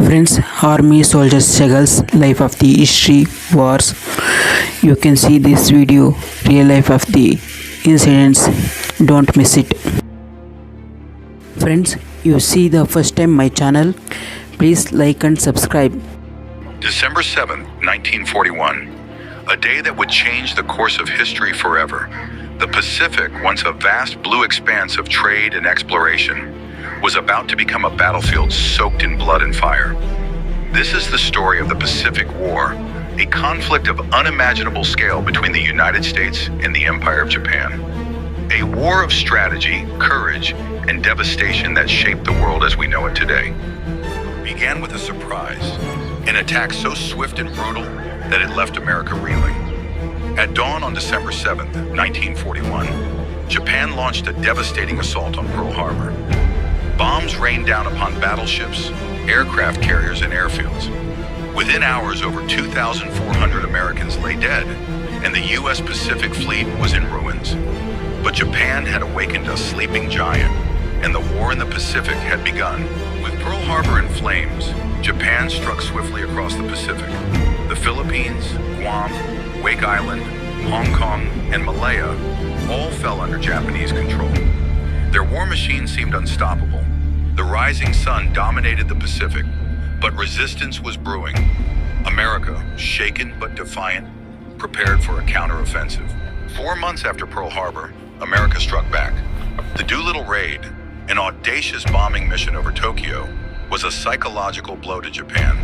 Friends, army soldiers struggles, life of the history, wars. You can see this video, real life of the incidents. Don't miss it. Friends, you see the first time my channel, please like and subscribe. December 7th, 1941, a day that would change the course of history forever. The Pacific, once a vast blue expanse of trade and exploration, was about to become a battlefield soaked in blood and fire. This is the story of the Pacific War, a conflict of unimaginable scale between the United States and the Empire of Japan. A war of strategy, courage, and devastation that shaped the world as we know it today. Began with a surprise, an attack so swift and brutal that it left America reeling. At dawn on December 7th, 1941, Japan launched a devastating assault on Pearl Harbor. Bombs rained down upon battleships, aircraft carriers, and airfields. Within hours, over 2,400 Americans lay dead, and the U.S. Pacific Fleet was in ruins. But Japan had awakened a sleeping giant, and the war in the Pacific had begun. With Pearl Harbor in flames, Japan struck swiftly across the Pacific. The Philippines, Guam, Wake Island, Hong Kong, and Malaya all fell under Japanese control. Their war machine seemed unstoppable. The rising sun dominated the Pacific, but resistance was brewing. America, shaken but defiant, prepared for a counteroffensive. 4 months after Pearl Harbor, America struck back. The Doolittle Raid, an audacious bombing mission over Tokyo, was a psychological blow to Japan.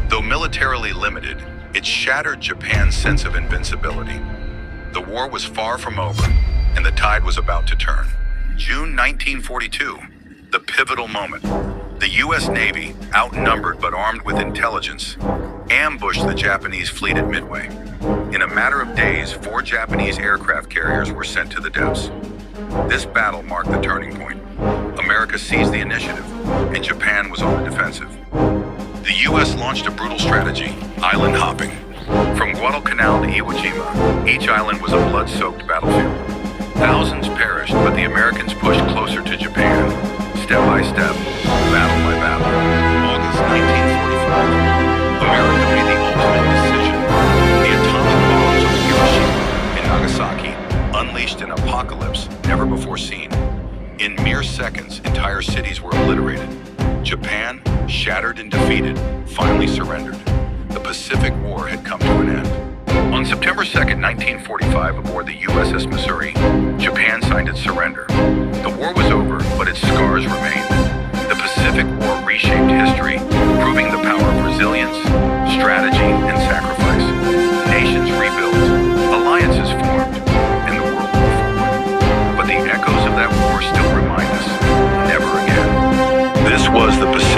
Though militarily limited, it shattered Japan's sense of invincibility. The war was far from over, and the tide was about to turn. June 1942, the pivotal moment. The U.S. Navy, outnumbered but armed with intelligence, ambushed the Japanese fleet at Midway. In a matter of days, 4 Japanese aircraft carriers were sent to the depths. This battle marked the turning point. America seized the initiative, and Japan was on the defensive. The U.S. launched a brutal strategy, island hopping. From Guadalcanal to Iwo Jima, each island was a blood-soaked battlefield. Thousands perished, but the Americans pushed closer to Japan, step by step, battle by battle. August 1945, America made the ultimate decision. The atomic bombs on Hiroshima and Nagasaki unleashed an apocalypse never before seen. In mere seconds, entire cities were obliterated. Japan, shattered and defeated, finally surrendered. The Pacific War had come to an end. On September 2nd, 1945, aboard the USS Missouri, Japan signed its surrender. The war was over, but its scars remained. The Pacific War reshaped history, proving the power of resilience, strategy, and sacrifice. Nations rebuilt, alliances formed, and the world moved forward. But the echoes of that war still remind us, never again. This was the Pacific